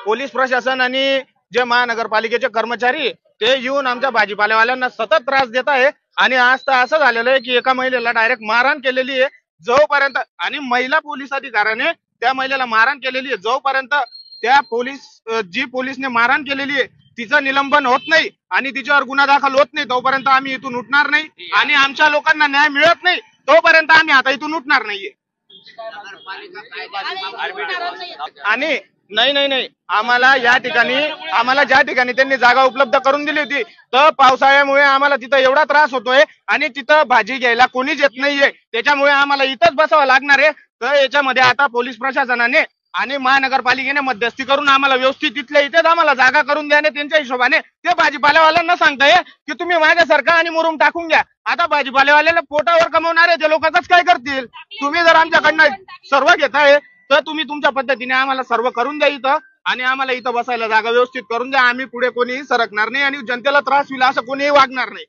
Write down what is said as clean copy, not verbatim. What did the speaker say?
police प्रशासन आणि जे महानगरपालिकेचे कर्मचारी ते येऊन आमच्या भाजीपालेवाल्यांना सतत त्रास देत आहे आणि आज तर असं झालेलं आहे की एका महिलेला डायरेक्ट मारहाण केलेली आहे जोपर्यंत आणि महिला पोलीस अधिकाऱ्याने त्या महिलेला मारहाण केलेली आहे जोपर्यंत त्या जी पोलीसने मारहाण केलेली आहे तिचं निलंबन होत नाही आणि तिच्यावर गुन्हा दाखल होत नाही तोपर्यंत आम्ही इथून उठणार नाही आणि आमच्या लोकांना न्याय मिळत नाही तोपर्यंत आम्ही आता इथून उठणार नाहीये आणि नाही आम्हाला ज्या ठिकाणी त्यांनी जागा उपलब्ध करून दिली होती तर पावसाळ्यामुळे आम्हाला तिथं एवढा त्रास होतोय आणि तिथं भाजी घ्यायला कोणीच येत नाहीये त्याच्यामुळे आम्हाला इथंच बसावं लागणार आहे तर याच्यामध्ये आता पोलीस प्रशासनाने आणि महानगरपालिकेने मध्यस्थी करून आम्हाला व्यवस्थित इथल्या इथेच आम्हाला जागा करून द्याने त्यांच्या हिशोबाने ते भाजीपालेवाल्यांना सांगताय की तुम्ही माझ्यासारखा आणि मुरुम टाकून घ्या आता भाजीपालेवाल्याला पोटावर कमवणारे ते लोक कसं काय करतील तुम्ही जर आमच्याकडनं सर्व घेताय तर तुम्ही तुमच्या पद्धतीने आम्हाला सर्व करून द्या इथं आणि आम्हाला इथं बसायला जागा व्यवस्थित करून द्या आम्ही पुढे कोणीही सरकणार नाही आणि जनतेला त्रास होईल असं कोणीही वागणार नाही